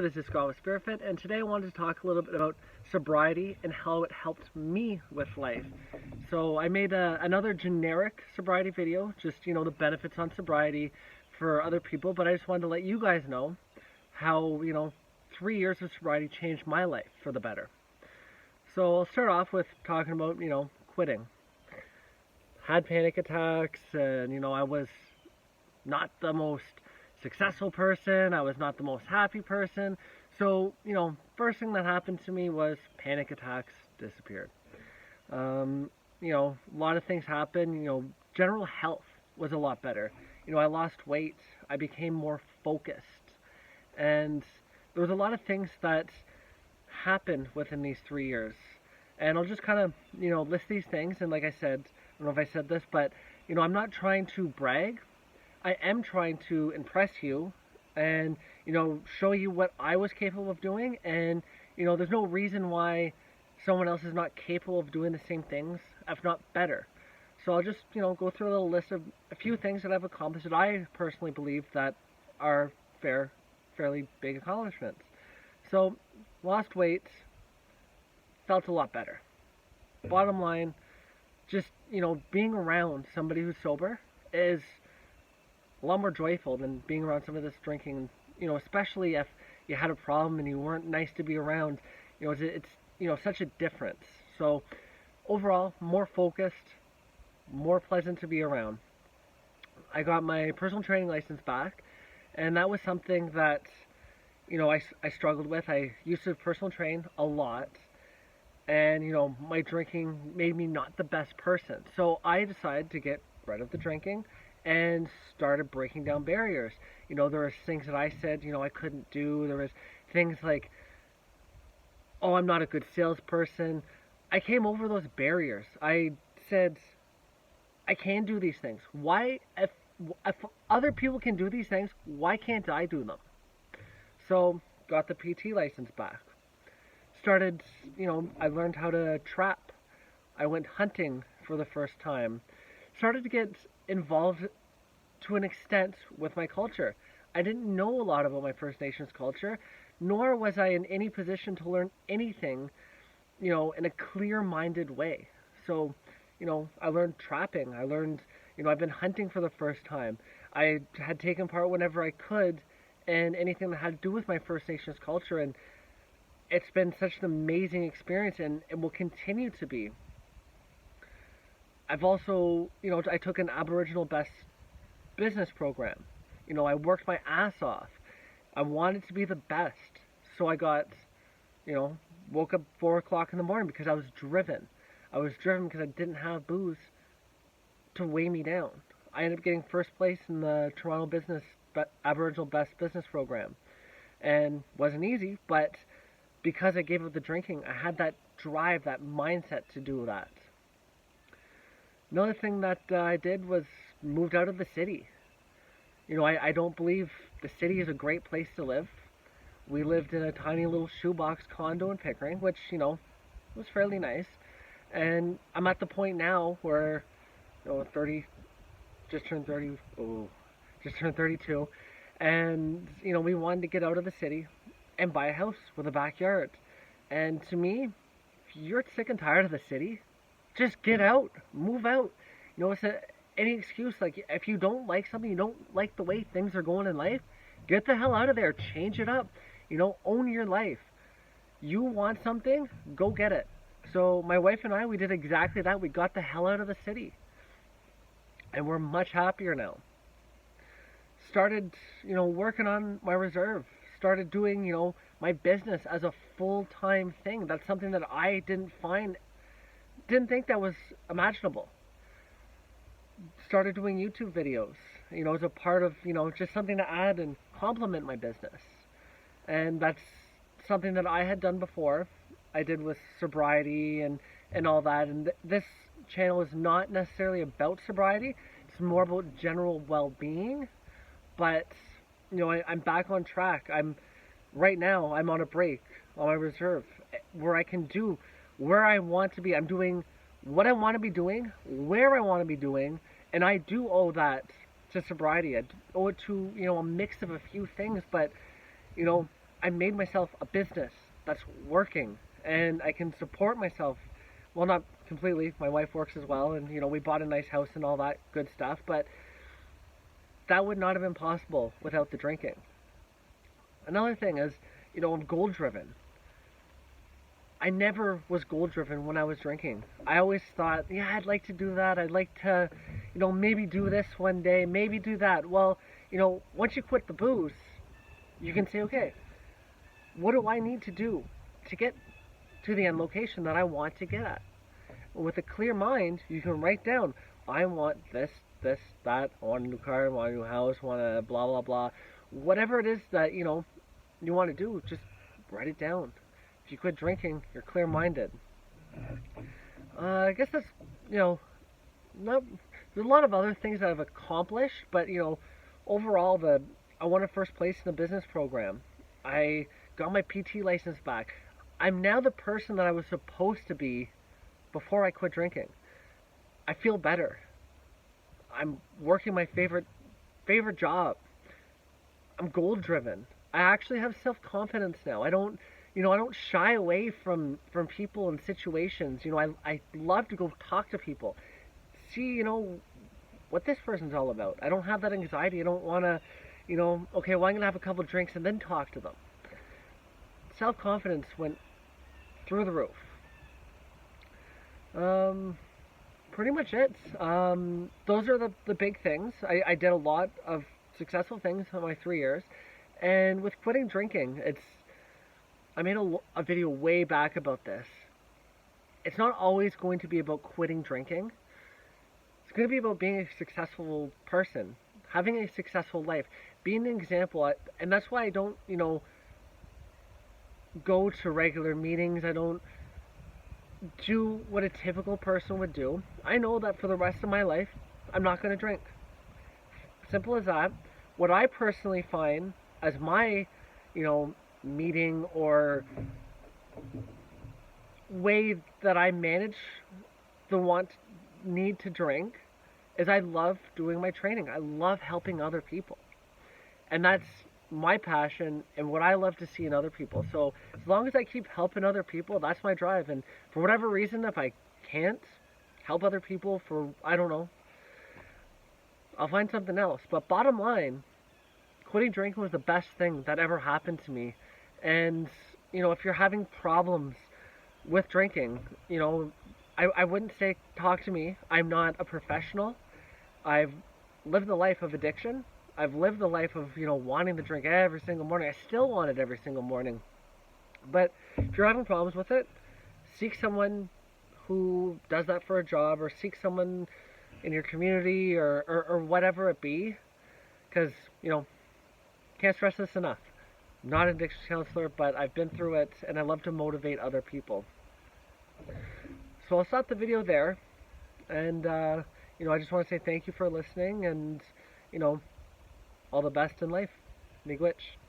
This is Scott with SpiritFit, and today I wanted to talk a little bit about sobriety and how it helped me with life. So I made another generic sobriety video, just the benefits on sobriety for other people, but I just wanted to let you guys know how 3 years of sobriety changed my life for the better. So I'll start off with talking about quitting. Had panic attacks, and I was not the most successful person. I was not the most happy person. So, first thing that happened to me was panic attacks disappeared. A lot of things happened. General health was a lot better. I lost weight. I became more focused. And there was a lot of things that happened within these 3 years. And I'll just kind of, list these things. And like I said, I don't know if I said this, but, I'm not trying to brag. I am trying to impress you and, show you what I was capable of doing. And, there's no reason why someone else is not capable of doing the same things, if not better. So I'll just, go through a little list of a few things that I've accomplished that I personally believe that are fairly big accomplishments. So, lost weight, felt a lot better. Bottom line, just, being around somebody who's sober is a lot more joyful than being around somebody that's drinking. Especially if you had a problem and you weren't nice to be around. It's such a difference. So overall, more focused, more pleasant to be around. I got my personal training license back, and that was something that I struggled with. I used to personal train a lot, and my drinking made me not the best person. So I decided to get rid of the drinking and started breaking down barriers. There was things that I said, I couldn't do. There was things like, oh, I'm not a good salesperson. I came over those barriers. I said, I can do these things. Why, if other people can do these things, why can't I do them? So, got the PT license back. Started, I learned how to trap. I went hunting for the first time. Started to get involved to an extent with my culture. I didn't know a lot about my First Nations culture, nor was I in any position to learn anything, in a clear-minded way. So, I learned trapping. I learned, I've been hunting for the first time. I had taken part whenever I could in anything that had to do with my First Nations culture, and it's been such an amazing experience, and it will continue to be. I've also, I took an Aboriginal Best Business program. I worked my ass off. I wanted to be the best. So I got, woke up 4 o'clock in the morning because I was driven. I was driven because I didn't have booze to weigh me down. I ended up getting first place in the Toronto Aboriginal Best Business program. And wasn't easy, but because I gave up the drinking, I had that drive, that mindset to do that. Another thing that I did was moved out of the city. I don't believe the city is a great place to live. We lived in a tiny little shoebox condo in Pickering, which, was fairly nice. And I'm at the point now where, 30, just turned 30, just turned 32. And, we wanted to get out of the city and buy a house with a backyard. And to me, if you're sick and tired of the city, just get out, move out. It's any excuse. Like, if you don't like something, you don't like the way things are going in life, get the hell out of there, change it up, own your life. You want something, go get it. So my wife and I, we did exactly that. We got the hell out of the city, and we're much happier now. Started, working on my reserve, started doing, my business as a full-time thing. That's something that I didn't think that was imaginable. Started doing YouTube videos, as a part of, just something to add and complement my business. And that's something that I had done before. I did with sobriety and all that. And this channel is not necessarily about sobriety. It's more about general well-being. But, I'm back on track. Right now, I'm on a break on my reserve where I can do where I want to be. I'm doing what I want to be doing, where I want to be doing, and I do owe that to sobriety. I owe it to, a mix of a few things, but, I made myself a business that's working, and I can support myself. Well, not completely. My wife works as well, and we bought a nice house and all that good stuff. But that would not have been possible without the drinking. Another thing is, I'm goal driven. I never was goal driven when I was drinking. I always thought, yeah, I'd like to do that. I'd like to, maybe do this one day, maybe do that. Well, once you quit the booze, you can say, okay, what do I need to do to get to the end location that I want to get at? With a clear mind, you can write down, I want this, that, I want a new car, I want a new house, I want a blah, blah, blah. Whatever it is that, you want to do, just write it down. If you quit drinking, you're clear-minded. I guess that's, not, there's a lot of other things that I've accomplished, but, overall, I won a first place in the business program. I got my PT license back. I'm now the person that I was supposed to be before I quit drinking. I feel better. I'm working my favorite job. I'm goal driven. I actually have self-confidence now. I don't shy away from people and situations. I love to go talk to people. See, what this person's all about. I don't have that anxiety. I don't want to, okay, well, I'm going to have a couple drinks and then talk to them. Self-confidence went through the roof. Pretty much it. Those are the big things. I did a lot of successful things in my 3 years. And with quitting drinking, I made a video way back about this. It's not always going to be about quitting drinking. It's going to be about being a successful person, having a successful life, being an example. And that's why I don't, go to regular meetings. I don't do what a typical person would do. I know that for the rest of my life, I'm not going to drink. Simple as that. What I personally find as my, meeting or way that I manage the need to drink is I love doing my training. I love helping other people. And that's my passion and what I love to see in other people. So as long as I keep helping other people, that's my drive. And for whatever reason, if I can't help other people for, I don't know, I'll find something else. But bottom line, quitting drinking was the best thing that ever happened to me. And, if you're having problems with drinking, I wouldn't say talk to me. I'm not a professional. I've lived the life of addiction. I've lived the life of, wanting to drink every single morning. I still want it every single morning. But if you're having problems with it, seek someone who does that for a job, or seek someone in your community or whatever it be. Because, can't stress this enough. I'm not an addiction counselor, but I've been through it, and I love to motivate other people. So I'll stop the video there. And, I just want to say thank you for listening, and, all the best in life. Miigwech.